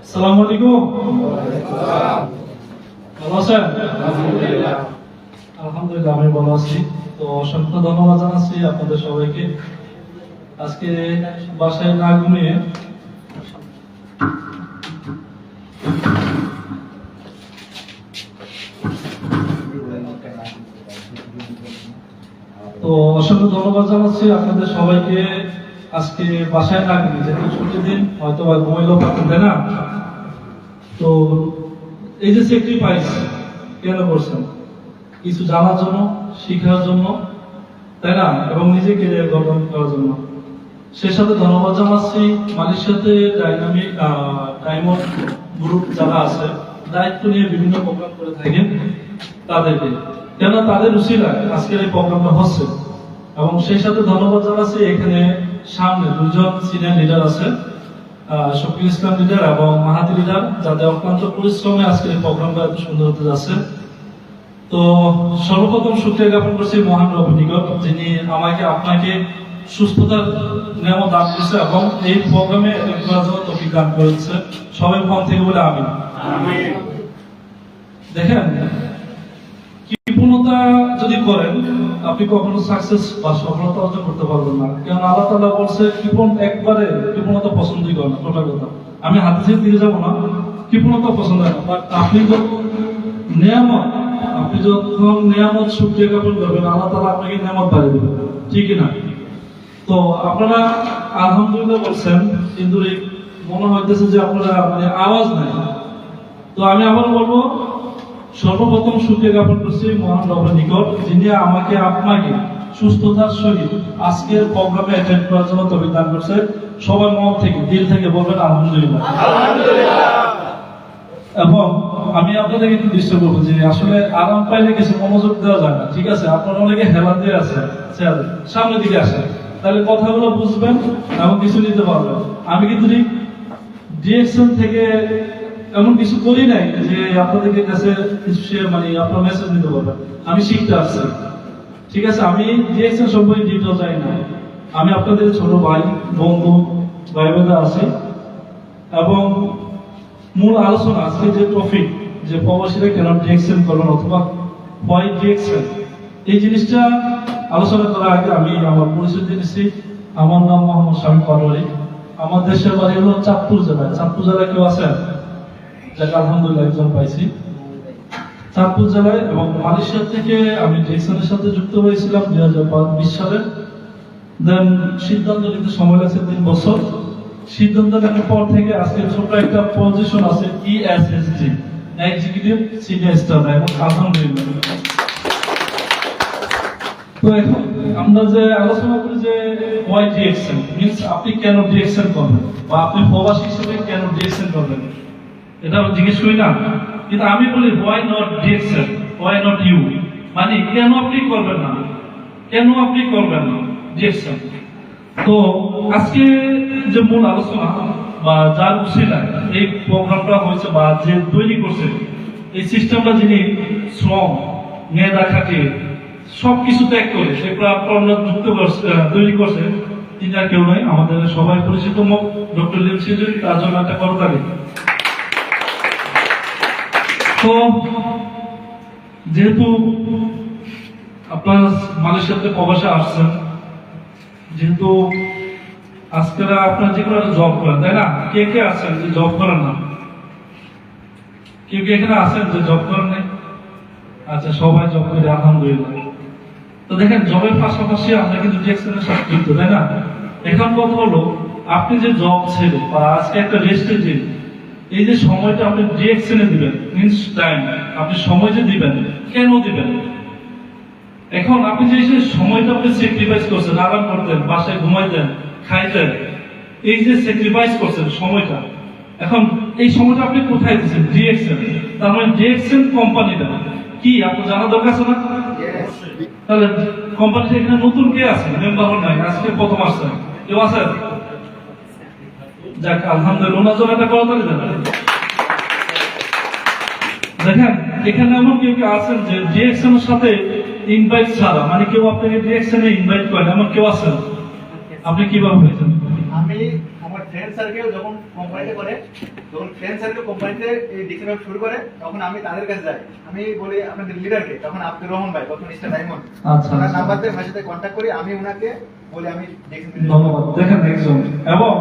আসসালামু আলাইকুম। ভালো আছেন? আলহামদুলিল্লাহ আমি ভালো আছি। তো অসংখ্য ধন্যবাদ জানাচ্ছি আপনাদের সবাইকে। আজকে বাসায় না ঘুমিয়ে অসংখ্য ধন্যবাদ জানাচ্ছি আপনাদের সবাইকে। আজকে বাসায় না ঘুমিয়ে, যেহেতু ছুটির দিন, হয়তো বা ঘুমাইলেও পারতেন, তাই না? তো এই যে স্যাক্রিফাইস কেন করছেন? কিছু জানার জন্য, শিখার জন্য, তাই না? এবং নিজে ক্যারিয়ার গঠন করার জন্য। সেই সাথে ধন্যবাদ জানাচ্ছি মালয়েশিয়াতে ডায়মন্ড গ্রুপ যারা আছে, দায়িত্ব নিয়ে বিভিন্ন প্রোগ্রাম করে থাকেন তাদেরকে, কেন তাদের উসিলায় আজকের এই প্রোগ্রামটা হচ্ছে। এবং সেই সাথে ধন্যবাদ জানাচ্ছি এখানে সামনে দুজন সিনিয়র লিডার আছে, শফিকুল ইসলাম লিডার এবং মাহাদি লিডার, যাদের অক্লান্ত পরিশ্রমে আজকের এই প্রোগ্রামটা এত সুন্দর হতে যাচ্ছে। তো সর্বপ্রথম শুকরিয়া জ্ঞাপন করছি মহান রবের নিকট, যিনি আমাকে আপনাকে সুস্থতার নিয়ামত দান করেছে এবং এই প্রোগ্রামে অ্যাটেন্ড করার জন্য তৌফিক দান করেছে। সবাই মন থেকে বলে আমিন। দেখেন, কৃপণতা যদি করেন আপনি কখনো সাকসেস বা সফলতা অর্জন করতে পারবেন না। কারণ আল্লাহ তাআলা বলছে কৃপণতা পছন্দই করে না। টোটাল কথা, আমি হাদিসের দিকে যাব না, কৃপণতা পছন্দ হয় না। বাট আপনি যখন নিয়ামত শুকরিয়া জ্ঞাপন করবেন, আল্লাহ তাআলা আপনাকে নিয়ামত বাড়িয়ে দেবেন, ঠিক না? তো আপনারা আলহামদুলিল্লাহ বলছেন, কিন্তু মনে হইতেছে যে আপনারা আওয়াজ নাই। তো আমি আবার বলবো, সর্বপ্রথম শুকরিয়া জ্ঞাপন করছি মহান রবের নিকট, যিনি আমাকে আপনাকে সুস্থতার সহিত আজকের প্রোগ্রামে অ্যাটেন্ড করার জন্য তৌফিক দান করছে। সবাই মন থেকে, দিল থেকে বলবেন আলহামদুলিল্লাহ। এবং আমি আপনাদেরকে একটু ডিস্টার্ব করবো যে আসলে আরাম পাইলে কিছু মনোযোগ দেওয়া যায় না, ঠিক আছে? আপনারা অনেকে হেলান দিয়ে আছে, সামনের দিকে আসেন, তাহলে কথাগুলো বুঝবেন এবং কিছু নিতে পারবেন। আমি কিন্তু ডিরেকশন থেকে এমন কিছু করি নাই যে আপনাদের কাছে কিছু আপনার মেসেজ নিতে পারবেন। আমি শিখতে আসছি, ঠিক আছে? আমি ডিরেকশন সম্পর্কে ডিটেল জানি না। আমি আপনাদের ছোট ভাই, বন্ধু, ভাই বোনেরা আছি। এবং মূল আলোচনা আজকে যে টপিক, যে প্রবাসীরা কেন ডিরেকশন করবেন অথবা হোয়াই ডিরেকশন, এই জিনিসটা আলোচনা করার আগে আমি আমার পরিচয় দিয়েছি। আমার নাম মোহাম্মদ শামীম পাটোয়ারি। আমার দেশের বাড়ি হলো চাঁদপুর জেলায়। চাঁদপুর জেলায় কেউ আছেন? যাকে আলহামদুলিল্লাহ একজন পাইছি চাঁদপুর জেলায়। এবং মালয়েশিয়া থেকে আমি ডিরেকশনের সাথে যুক্ত হয়েছিলাম 2020 সালে। দেন সিদ্ধান্ত নিতে সময় লাগছে 3 বছর। সিদ্ধান্ত নেওয়ার পর থেকে আজকে ছোট একটা পজিশন আছে, ESSG, এক্সিকিউটিভ সিনিয়র স্টাফ, এবং আলহামদুলিল্লাহ। তো এখন আমরা যে আলোচনা করি যে হোয়াই ডিরেকশন মিন্স, আপনি কেন ডিরেকশন করবেন বা আপনি প্রবাসী হিসেবে কেন ডিরেকশন করবেন, এটা জিজ্ঞেস করি না? কিন্তু আমি বলি why not direction, why not you, মানে কেন আপনি করবেন না, কেন আপনি করবেন না ডিরেকশন। তো আজকে যে মূল আলোচনা বা যার উসিলায় এই প্রোগ্রামটা হয়েছে বা যে তৈরি করছে এই সিস্টেমটা, যিনি শ্রম মেধা খাটিয়ে সবকিছু ত্যাগ করে সে প্ল্যাটফর্ম তৈরি করছে, তিনি আর কেউ নয়, আমাদের সবাই পরিচিত মুখ ডক্টর লিম সিজুরি। তার জন্য একটা করতালি। তো যেহেতু আপনার মালয়েশিয়াতে প্রবাসে আসছেন, যেহেতু আজকে আপনার যে কোনো একটা জব করেন, তাই না? কে কে আছেন যে জব করেন না? কেউ কে এখানে আছেন যে জব করেন নাই? আচ্ছা, সবাই জব করে, আলহামদুলিল্লাহ। তো দেখেন, জবের পাশাপাশি আমরা কিন্তু ডিরেকশনের সাথে যুক্ত, তাই না? এখন কথা হলো, আপনি যে জব ছেড়ে বা আজকে একটা রেস্টে যে এই যে সময়টা আপনি ডিরেকশনে দিবেন, মিন্স টাইম, আপনি সময় যে দিবেন, কেন দিবেন? এখন আপনি যে সময়টা আপনি স্যাক্রিফাইস করছেন, আরাম করতেন, বাসায় ঘুমাইতেন, খাইতেন, এই যে স্যাক্রিফাইস করছেন সময়টা, এখন এই সময়টা আপনি কোথায় দিচ্ছেন? ডিরেকশন। তার মানে ডিরেকশন কোম্পানিটা কি আপনার জানা দরকার আছে না? তাহলে কোম্পানিটা এখানে নতুন কে আছে? মেম্বার নাই, আজকে প্রথম আসছে, কেউ আছে? যাক, আলহামদুলিল্লাহ, ওনার জন্য একটা কথা বলে দেন। দেখেন, এখানে এমন কেউ কেউ আছেন যে ডিরেকশনের সাথে ইনভাইট ছাড়া, মানে কেউ আপনাকে ডিরেকশনে ইনভাইট করেন, এমন কেউ আছেন? আপনি কিভাবে হয়েছেন? আমি আমার ফ্রেন্ড সার্কেল যখন কোম্পানিতে করে, যখন ফ্রেন্ড সার্কেল কোম্পানিতে এই ডিসিশন শুরু করে, তখন আমি তাদের কাছে যাই, আমি বলি আপনাদের লিডারকে, তখন আব্দুর রহমান ভাই, তখন মিস্টার ডায়মন্ড, আচ্ছা ওনার নাম্বার দিয়ে ভাইয়ের সাথে কন্ট্যাক্ট করি, আমি ওনাকে বলি আমি ডিসিশন। ধন্যবাদ। দেখেন একজন এবং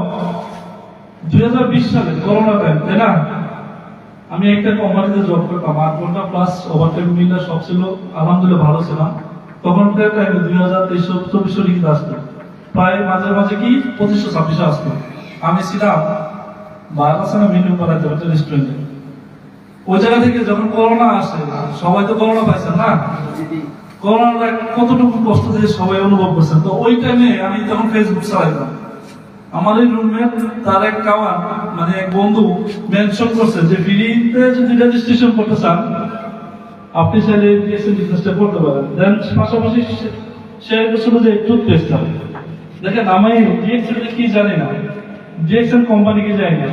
2020 সালে করোনা টাইম, তাই না? আমি একটা কোম্পানিতে জব করতাম, 8 ঘন্টা প্লাস ওভারটাইম মিলে সব ছিল, আলহামদুলিল্লাহ ভালো ছিলাম। তখনকার টাইমে 2023-24 টিকিট আসতো, প্রায় মাঝে মাঝে কি 25-26 আসতো। আমি ছিলাম বারাসানা মেনু করাতে একটা রেস্টুরেন্টে। ওই জায়গা থেকে যখন করোনা আসে, সবাই তো করোনা পাইছেন না, করোনাটা কতটুকু কষ্ট দিয়ে সবাই অনুভব করছেন। তো ওই টাইমে আমি তখন ফেসবুক চালাইতাম, আমার এই রুমমেট তার এক কাওয়ান মানে এক বন্ধু মেনশন করছে যে ফ্রিতে যদি রেজিস্ট্রেশন করতে চান আপনি চাইলে ডিএক্সএন বিজনেসটা করতে পারেন। দেন পাশাপাশি শেয়ার করছিল যে টুথপেস্টটা। দেখেন আমি ডিএক্সএন কি জানি না, ডিএক্সএন কোম্পানি কি জানি না।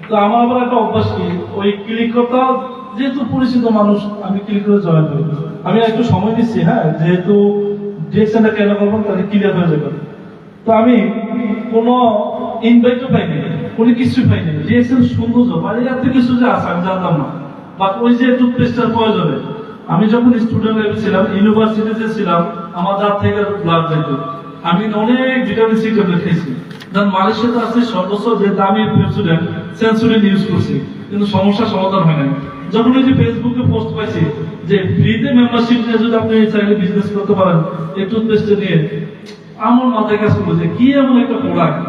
তো আমার আবার একটা অভ্যাস কি, ওই ক্লিক করতে, যেহেতু পরিচিত মানুষ আমি ক্লিক করে জয়েন করি। আমি একটু সময় দিচ্ছি, হ্যাঁ, যেহেতু ডিএক্সএনটা কেন করবো তাহলে ক্লিয়ার হয়ে যাবে। তো আমি কোনো ইনভাইটও পাইনি, কোনো কিছু পাইনি। ডিএক্সএন সৌন্দর্য মানে এত কিছু যে আছে আমি জানতাম না। বাট ওই যে টুথপেস্টের প্রয়োজনে আমি যখন স্টুডেন্ট লাইফে ছিলাম, ইউনিভার্সিটিতে ছিলাম, আমার দাঁত থেকে ব্লাড যেত, আমি অনেক ভিটামিন সি ট্যাবলেট খেয়েছি। কারণ মালয়েশিয়াতে আছে সর্বোচ্চ যে দামি পেপসুডেন্ট সেন্সুরিন ইউজ করছি, কিন্তু সমস্যার সমাধান হয় না। যখন ওই যে ফেসবুকে পোস্ট পাইছি যে ফ্রিতে মেম্বারশিপ নিয়ে যদি আপনি চাইলে বিজনেস করতে পারেন এই টুথপেস্টে নিয়ে, আমার মাথায় কাজ করলো যে কি এমন একটা প্রোডাক্ট।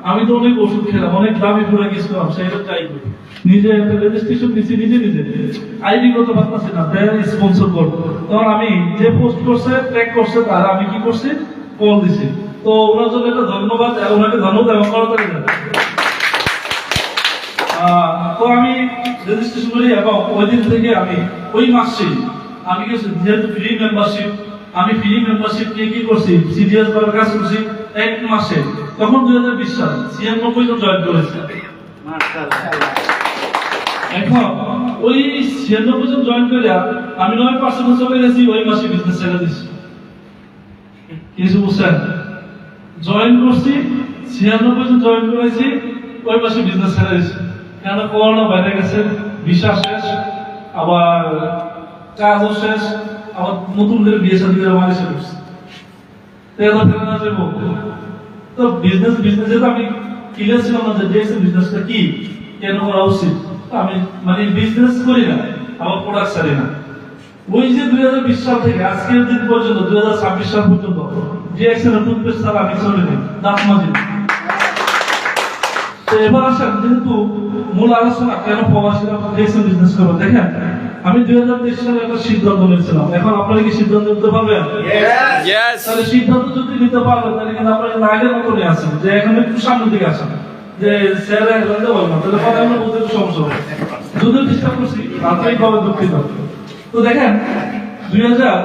আমি তো অনেক ওষুধ খেলাম, অনেক দামি প্রোডাক্ট ইউজ করলাম, সেটা ট্রাই করি। নিজে একটা রেজিস্ট্রেশন দিচ্ছি, নিজে আইডি করতে পারতেছি না, স্পন্সর করবো। তখন আমি যে পোস্ট করছে ট্র্যাক করছে তার আমি কি করছি, কল দিছি। তো ওনার জন্য একটা ধন্যবাদ, ওনাকে ধন্যবাদ এবং করতালি জানাই। তো আমি রেজিস্ট্রেশন করি এবং ওই দিন থেকে আমি ওই মাসে আমি কি যেহেতু ফ্রি মেম্বারশিপ, আমি ফ্রি মেম্বারশিপ নিয়ে কি করছি, সিরিয়াস ভাবে কাজ করছি এক মাসে। তখন 2020 সাল 96 জন জয়েন করেছে। এখন ওই 96 জন জয়েন করে আমি 9% চলে গেছি, ওই মাসে বিজনেস ছেড়ে দিচ্ছি। কিছু বুঝছেন, জয়েন করছি 96 জন জয়েন করেছি, ওই মাসে বিজনেস ছেড়ে দিচ্ছি। কেন, করোনা বাইরে গেছে, ভিসা শেষ, আবার কাজও শেষ, আবার নতুন করে বিয়ে শাদী করে মালয়েশিয়া করছি। তো বিজনেস যেহেতু আমি ক্লিয়ার ছিলাম না যে ডিএক্সএন বিজনেসটা কি, কেন করা উচিত, আমি মানে বিজনেস করি না, আমার প্রোডাক্ট ছাড়ি না। ওই যে 2020 সাল থেকে আজকের দিন পর্যন্ত 2026 সাল পর্যন্ত ডিএক্সএন এর টুথপেস্ট ছাড়া আমি চলিনি, দাঁত মাজি। তো এবার আসেন যেহেতু মূল আলোচনা কেন প্রবাসীরা ডিএক্সএন বিজনেস করবো। দেখেন আমি 2023 সালে একটা সিদ্ধান্ত নিয়েছিলাম, এখন আপনারা কি সিদ্ধান্ত নিতে পারবেন? তাহলে সিদ্ধান্ত যদি নিতে পারবেন তাহলে কিন্তু আপনারা আগের মতনই আছেন, যে এখন একটু সামনের দিকে আসেন, যে স্যারে জানতে পারবেন তাহলে কথা আমরা বলতে একটু সমস্যা হবে। যদি ডিস্টার্ব করছি আন্তরিকভাবে দুঃখিত। তো দেখেন 2000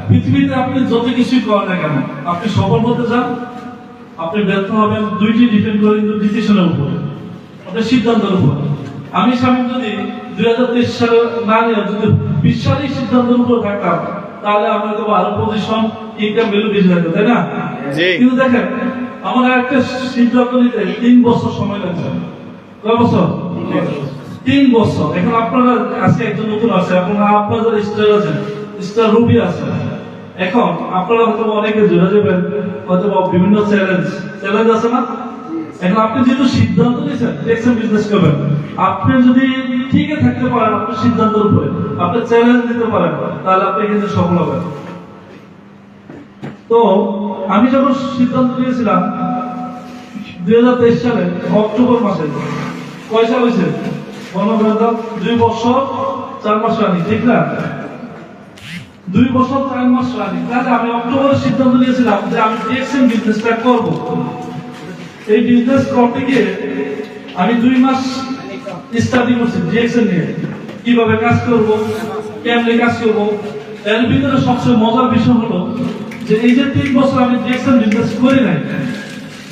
পৃথিবীতে আপনি যত কিছুই করেন না কেন, আপনি সফল হতে চান, আপনি ব্যর্থ হবেন, দুইটি ডিপেন্ড করে কিন্তু ডিসিশনের উপরে, আপনার সিদ্ধান্তের উপর। আমি স্বামী যদি 2023 সালে না নিয়ে যদি 20 সালেই সিদ্ধান্তের উপর থাকতাম তাহলে আমি হয়তো আরো পজিশন, ইনকাম ভ্যালু বেশি থাকতো, তাই না? কিন্তু দেখেন আমার একটা সিদ্ধান্ত নিতে 3 বছর সময় লাগছে। কয় বছর? 3 বছর। এখন আপনারা আজকে একজন নতুন আছে, আপনাদের স্টার আছে, স্টার রুবি আছে। এখন আপনারা হয়তো অনেকে জুড়ে যাবেন, হয়তো বিভিন্ন চ্যালেঞ্জ আছে না। এখন আপনি যেহেতু সিদ্ধান্ত নিয়েছেন ডিএক্সএন বিজনেস করবেন, আপনি যদি ঠিকই থাকতে পারেন আপনার সিদ্ধান্তের উপরে, আপনি চ্যালেঞ্জ দিতে পারেন, তাহলে আপনি কিন্তু সফল হবেন। তো আমি যখন সিদ্ধান্ত নিয়েছিলাম 2023 সালে অক্টোবর মাসে, কয় সাল হয়েছে? 2 বছর 4 মাস রানি, ঠিক না? 2 বছর 4 মাস রানি। তাহলে আমি অক্টোবরে সিদ্ধান্ত নিয়েছিলাম যে আমি ডিএক্সএন বিজনেসটা করব। এই বিজনেস করতে গিয়ে আমি 2 মাস স্টাডি করছি ডিএক্সএন নিয়ে, কিভাবে কাজ করব, কেমনে কাজ করব। এর ভিতরে সবচেয়ে মজার বিষয় হলো যে এই যে 3 বছর আমি ডিএক্সএন বিজনেস করি নাই,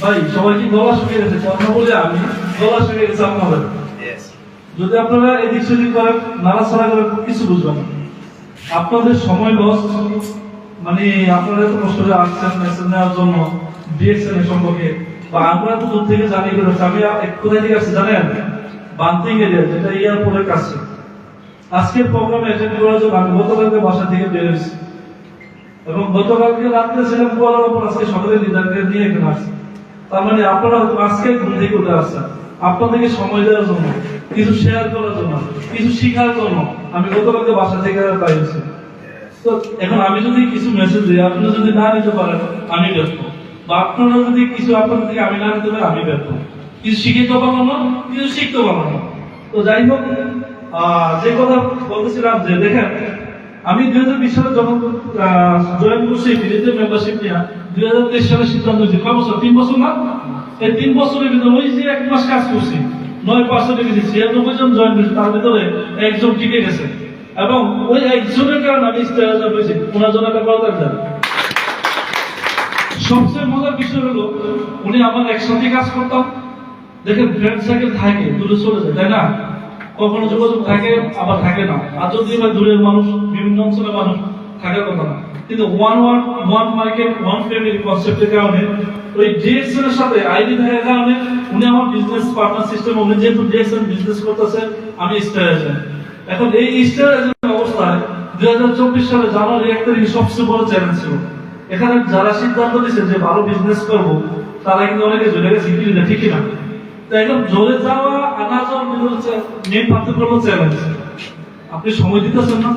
ভাই সবাই কি গলা শুকিয়ে গেছে? কথা বলে আমি গলা শুকিয়ে গেছে আপনাদের। যদি আপনারা এদিক সেদিক করেন, নাড়াচাড়া করেন, কিছু বুঝবেন না, আপনাদের সময় লস। মানে আপনারা এত কষ্ট করে আসছেন মেসেজ নেওয়ার জন্য ডিএক্সএন সম্পর্কে বা আমরা তো দূর থেকে জানি করে আমি কোথায় থেকে আসছি জানেন, বান্তিং এরিয়া, যেটা এয়ারপোর্টের কাছে। আজকের প্রোগ্রামে অ্যাটেন্ড করার জন্য আমি গতকালকে বাসা থেকে বের হয়েছি, এবং গতকালকে রাত্রে ছিলাম কুয়ালালামপুর, আজকে সকালে লিডারকে নিয়ে এখানে আসছি। তার মানে আপনারা হয়তো আজকে ঘুম থেকে উঠে আসছেন, আপনাদেরকে সময় দেওয়ার জন্য, কিছু শেয়ার করার জন্য, কিছু শিখার জন্য আমি গতকালকে বাসা থেকে পাইছি। তো এখন আমি যদি কিছু মেসেজ দিই, আপনারা যদি না নিতে পারেন আমি ব্যর্থ, বা আপনারা যদি কিছু আপনাদের থেকে আমি না নিতে পারি আমি ব্যর্থ, কিছু শিখিতে পারবো না, কিছু শিখতে পারবো না। তো যাই হোক, যে কথা বলতেছিলাম যে দেখেন, আমি 2020 সালে যখন জয়েন করছি ফ্রিতে মেম্বারশিপ নিয়ে, 2023 সালে সিদ্ধান্ত নিয়েছি। কয় বছর? 3 বছর না? এই 3 বছরের ভিতরে ওই যে 1 মাস কাজ করছি, 9% গেছি, 96 জন জয়েন করেছে, তার ভিতরে একজন টিকে গেছে, এবং ওই একজনের কারণে আমি স্টার পেয়েছি। ওনার জন্য একটা কথা দেন। সবচেয়ে মজার বিষয় হলো উনি আমার একসাথে কাজ করতাম। দেখেন, ফ্রেন্ড সার্কেল থাকে, দূরে চলে যায়, তাই না? কখনো যোগাযোগ থাকে, আবার থাকে না। আর যদি বা দূরের মানুষ, বিভিন্ন অঞ্চলের মানুষ থাকার কথা না, কিন্তু ওয়ান মার্কেট ওয়ান ফ্যামিলি কনসেপ্টের কারণে, ওই ডিএক্সএন এর সাথে আইডি থাকার কারণে উনি আমার বিজনেস পার্টনার সিস্টেম, উনি যেহেতু ডিএক্সএন বিজনেস করতেছে, আমি স্টার এজেন্ট। এখন এই স্টার এজেন্ট অবস্থায় 2024 সালে জানুয়ারি 1 তারিখে সবচেয়ে বড় চ্যালেঞ্জ ছিল। এখানে যারা সিদ্ধান্ত নিয়েছে যে ভালো বিজনেস করবো, তারা কিন্তু অনেকে জ্বলে গেছে, ঠিক না? তো এখন জ্বলে যাওয়া আর না যাওয়ার ভিতরে মেন পার্থক্য হলো চ্যালেঞ্জ। আপনি সময় দিতেছেন না,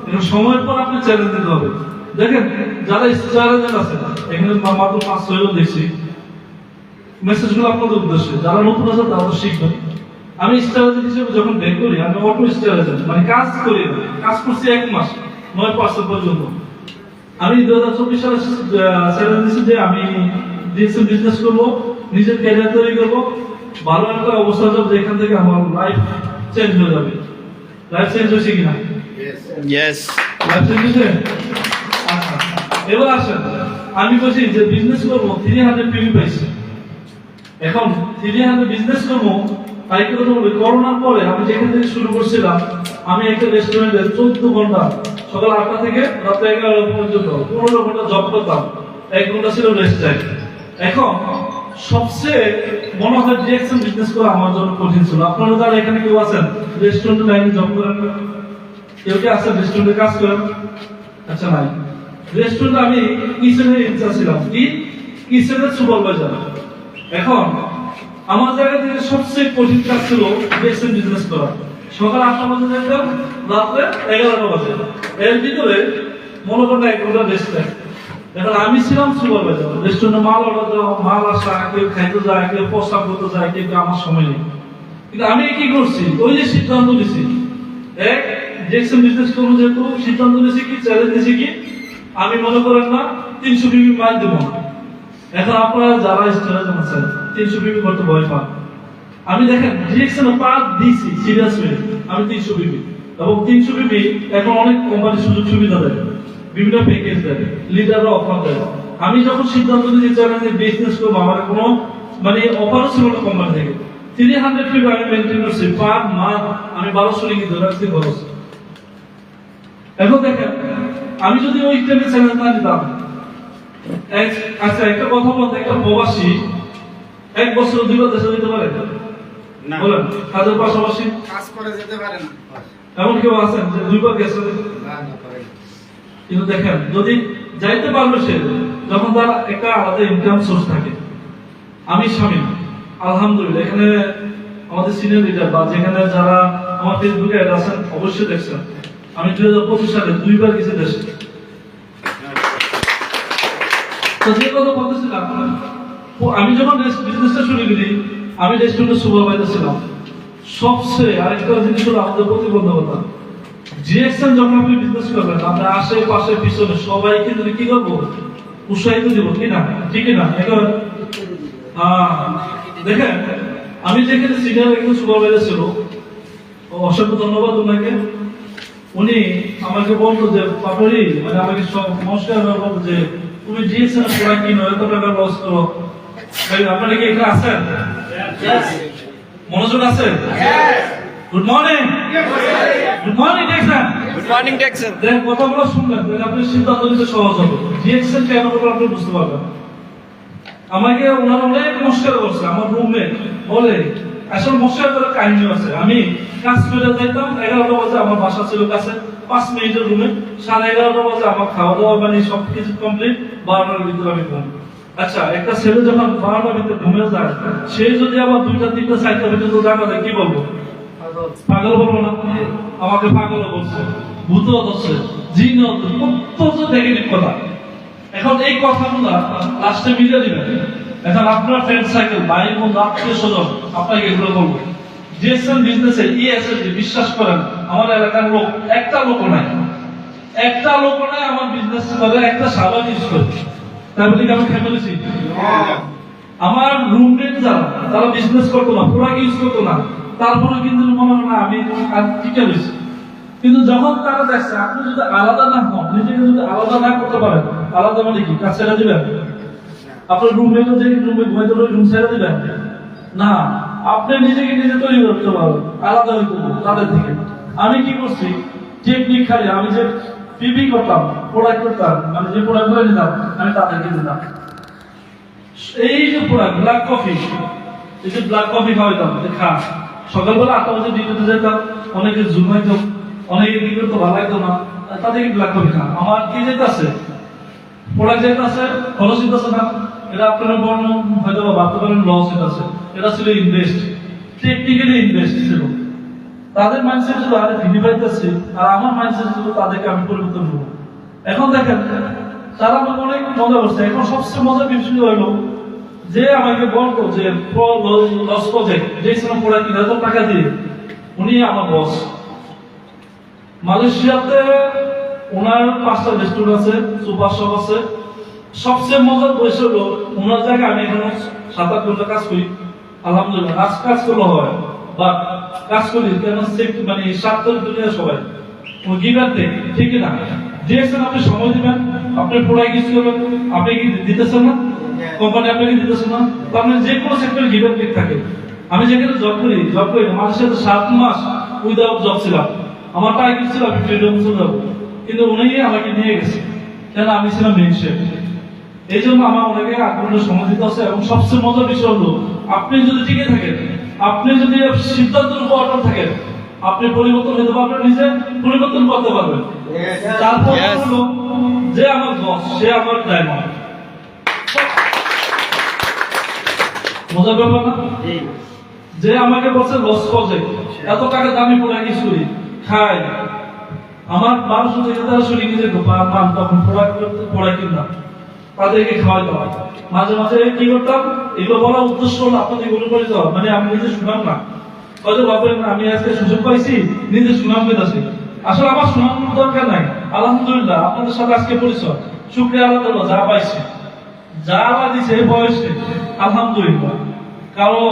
এখন সময়ের পর আপনি চ্যালেঞ্জ দিতে হবে। দেখেন, যারা স্টার এজেন্ট আছে এখানে মাত্র 5-6 জন দেখছি, মেসেজগুলো আপনাদের উদ্দেশ্যে, যারা নতুন আছে তারা তো শিখবেন। আমি স্টার এজেন্ট হিসেবে যখন বের করি, আমি অটো স্টার এজেন্ট, মানে কাজ করি, কাজ করছি 1 মাস 9% পর্যন্ত। আমি 2024 সালে চ্যালেঞ্জ দিয়েছি যে আমি ডিএক্সএন বিজনেস করবো, নিজের ক্যারিয়ার তৈরি করবো, ভালো একটা অবস্থা যাবে, যেখান থেকে আমার লাইফ চেঞ্জ হয়ে যাবে। লাইফ চেঞ্জ হয়েছে কিনা? Yes. লাইফ চেঞ্জ হয়েছে। আচ্ছা, এবার আসেন, আমি বলছি যে বিজনেস করবো, 300 পিভি পাইছি। এখন 300 বিজনেস করবো, তাই কি কথা বলবো, করোনার পরে আমি যেখান থেকে শুরু করছিলাম, আমি একটা রেস্টুরেন্টে 14 ঘন্টা, সকাল 8টা থেকে রাত 11টা পর্যন্ত 15 ঘন্টা জব করতাম, 1 ঘন্টা ছিল রেস্ট টাইম। এখন সবচেয়ে মনে হয় ডিএক্সএন বিজনেস করা আমার জন্য কঠিন ছিল। আপনারা যারা এখানে কেউ আছেন রেস্টুরেন্ট লাইনে জব করেন, কেউ কি আছেন রেস্টুরেন্টে কাজ করেন? আচ্ছা, নাই। রেস্টুরেন্টে আমি কিচেনের ইনচার্জ ছিলাম, কি কিচেনের সুপারভাইজার। এখন আমার জায়গা থেকে সবচেয়ে কঠিন কাজ ছিল ডিএক্সএন বিজনেস করা। সকাল 8টা বাজে যেতাম, রাত্রে 11টা বাজে, এর ভিতরে মনে করেন 1 ঘন্টা রেস্ট টাইম। এখন আমি ছিলাম সুপারভাইজার, রেস্টুরেন্টে মাল অর্ডার দেওয়া, মাল আসা, কেউ খাইতে যায়, কেউ প্রস্তাব করতে যায়, কেউ আমার সময় নেই। কিন্তু আমি কি করছি, ওই যে সিদ্ধান্ত নিয়েছি, এক ডিএক্সএন বিজনেস করবো, যেহেতু সিদ্ধান্ত নিয়েছি, কি চ্যালেঞ্জ নিয়েছি, কি আমি মনে করেন না 300 পিভি মাইল দেবো। এখন আপনারা যারা স্টার আছেন 300 পিভি করতে ভয় পান, আমি দেখেন ডিএক্সএন পার দিছি সিরিয়াস হয়ে, আমি 300 পিভি, এবং 300 পিভি এখন অনেক কোম্পানি সুযোগ সুবিধা দেয়, বিভিন্ন প্যাকেজ দেয়, লিডাররা অফার দেয়। আমি যখন সিদ্ধান্ত নিয়েছি চ্যালেঞ্জে বিজনেস করবো, আমার কোনো মানে অফারও ছিল না কোম্পানি থেকে। 300 পিভি আমি মেনটেন করছি, পার মান্থ আমি 1200 লিখে ধরে রাখছি খরচ। এখন দেখেন, আমি যদি ওই টাইমে চ্যালেঞ্জ না দিতাম, আচ্ছা একটা কথা বলতে, একটা প্রবাসী 1 বছর 2 বার দেশে যেতে পারে না, বলেন? কাজের পাশাপাশি কাজ করে যেতে পারে না। এমন কেউ আছেন যে 2 বার গেছে? কিন্তু দেখেন, যদি যাইতে পারবে সে, যখন তার একটা আলাদা ইনকাম সোর্স থাকে। আমি স্বামী আলহামদুলিল্লাহ, এখানে আমাদের সিনিয়র লিডার বা যেখানে যারা আমার ফেসবুকে অ্যাড আছেন অবশ্যই দেখছেন, আমি 2025 সালে 2 বার গেছি দেশে। তো যে কথা বলতেছিলাম, আমি যখন বিজনেসটা শুরু করি, আমি রেস্টুরেন্টের সুপারভাইজার ছিলাম। সবচেয়ে আরেকটা জিনিস হলো আমাদের প্রতিবন্ধকতা। ডিএক্সএন যখন আপনি বিজনেস করবেন, আমরা আশেপাশে পিছনে সবাইকে যদি কি করবো, উৎসাহিত দিব, কি না? ঠিক না? দেখেন, আমি যেখানে সিনিয়র একজন সুপারভাইজার ছিল, অসংখ্য ধন্যবাদ ওনাকে। উনি আমাকে বলতো যে পাপড়ি, মানে আমাকে নমস্কার বলতো যে তুমি ডিএক্সএন পড়া কিনো, এত টাকা লস করো। আপনারা কি এখানে আছেন? মনোযোগ আছে? Good morning. Good morning DXN. Good morning, Dixon. দেখেন, কথাগুলো শুনলেন, তাহলে আপনি সিদ্ধান্ত নিতে সহজ হবে। ডিএক্সএন কেন করবেন আপনি বুঝতে পারবেন। আমাকে ওনারা অনেক মস্কার করছে। আমার রুমমেট বলে আসলে মস্কার করে কাহিনী আছে। আমি কাজ করে যাইতাম, 11টা বাজে আমার বাসা ছিল কাছে, 5 মিনিটের রুমে, 11:30 বাজে আমার খাওয়া দাওয়া মানে সবকিছু কমপ্লিট, 12টার ভিতরে আমি ঘুম। আচ্ছা, একটা ছেলে যখন 12টার ভিতরে ঘুমিয়ে যায়, সে যদি আবার 2টা 3টা 4টা পর্যন্ত জানা দেয়, কি বলবো? পাগল বলবো না? আমাকে পাগল বলছে, ভূত ধরছে, জিন ধরছে, অত্যন্ত নেগেটিভ কথা। এখন এই কথাগুলো লাস্টে মিলে দিবেন। এখন আপনার ফ্রেন্ড সার্কেল, ভাই বন্ধু, আত্মীয় স্বজন আপনাকে এগুলো বলবো। জিএসএম বিজনেসে ইএসএসডি, বিশ্বাস করেন আমার এলাকার লোক একটা লোক নাই, আমার বিজনেস করে, একটা সাবান ইউজ করে। তাই বলি আমি খেয়ে ফেলেছি? আমার রুমমেট যারা, তারা বিজনেস করতো না, প্রোডাক্ট ইউজ করতো না, তারপরে কিন্তু মনে হয় না আমি আর টিকে রয়েছি। কিন্তু যখন তারা দেখছে আপনি যদি আলাদা না হন, নিজেকে যদি আলাদা না করতে পারেন, আলাদা মানে কি কাজ ছেড়ে দিবেন? আপনার রুমমেট যে রুমে ঘুমাইতে রুম ছেড়ে দিবেন না, আপনি নিজেকে নিজে তৈরি করতে পারবেন, আলাদা হইতে তাদের থেকে। আমি কি করছি, টেকনিক খালি আমি যে পিপি করতাম, প্রোডাক্ট করতাম, মানে যে প্রোডাক্ট করে নিতাম আমি তাদেরকে দিতাম। এই যে প্রোডাক্ট ব্ল্যাক কফি, এই যে ব্ল্যাক কফি খাওয়াইতাম, খা সকালবেলা 8টা বাজে ডিউটিতে যেতাম, অনেকে জুমাইতাম, অনেকে কি করতো ভালো লাগতো না, তাদেরকে ব্ল্যাক কফি খা। আমার কি যেতেছে প্রোডাক্ট যেতেছে, খরচ যেতেছে না, এটা আপনারা বর্ণ হয়তো ভাবতে পারেন লস হইতেছে। এটা ছিল ইনভেস্ট, টেকনিক্যালি ইনভেস্ট ছিল। তাদের মাইন্ডসেট ছিল আরে ভিডি পাইতেছি, আর আমার মাইন্ডসেট ছিল তাদেরকে আমি পরিবর্তন করবো। এখন দেখেন তারা আমাকে অনেক মজা করছে। এখন সবচেয়ে মজার বিষয় হলো যে আমাকে বলতো যে লস প্রজেক্ট যে প্রোডাক্ট 3,000 টাকা দিয়ে, উনি আমার বস। মালয়েশিয়াতে ওনার 5টা রেস্টুরেন্ট আছে, সুপার শপ আছে। সবচেয়ে মজার বিষয় হলো ওনার জায়গায় আমি এখানে 7-8 ঘন্টা কাজ করি, আলহামদুলিল্লাহ। কাজ করলে হয় বা কাজ করি কেন, মানে স্বার্থের দুনিয়া সবাই গিভার টেক, ঠিক না? দিয়েছেন আপনি সময় দিবেন, আপনি প্রোডাক্ট ইউজ করবেন, আপনি কি দিতেছেন না? কোম্পানি আপনাকে দিতেছেন না? তো আপনি যে কোনো সেক্টরে গিভার টেক থাকে। আমি যেখানে জব করি আমাদের সাথে 7 মাস উইদাউট জব ছিলাম। আমার টার্গেট ছিল আমি ফ্রিডম যাব, কিন্তু উনি আমাকে নিয়ে গেছে, কেন আমি ছিলাম মেইন শেফ। এই জন্য আমার অনেকে আগ্রহ সময় দিতে আছে। এবং সবচেয়ে মজার বিষয় হলো আপনি যদি টিকে থাকেন, আপনি যদি সিদ্ধান্তের উপর অটল থাকেন, আপনি পরিবর্তন হতে পারবেন, নিজে পরিবর্তন করতে পারবেন। তারপর হলো যে আমার বস, সে আমার ডায়মন্ড। মজার ব্যাপার না? যে আমাকে বলছে লস প্রজেক্ট, এত টাকা দামি প্রোডাক্ট ইউজ করি, খাই, আমার 1200 থেকে 1300 রিঙ্গিতের মান, তখন প্রোডাক্ট কিনতাম, তাদেরকে খাওয়াইতাম। মাঝে মাঝে কি করতাম, এগুলো বলার উদ্দেশ্য হলো আপনাদের অনুপ্রাণিত হওয়া, মানে আমি নিজে শুনাম না, হয়তো ভাববেন না আমি আজকে সুযোগ পাইছি নিজে সুনাম পেতেছি। আসলে আমার সুনাম দরকার নাই, আলহামদুলিল্লাহ আপনাদের সাথে আজকে পরিচয়, শুকরিয়া আল্লাহ যা পাইছি, যা আল্লাহ দিছে এই বয়সে, আলহামদুলিল্লাহ। কারো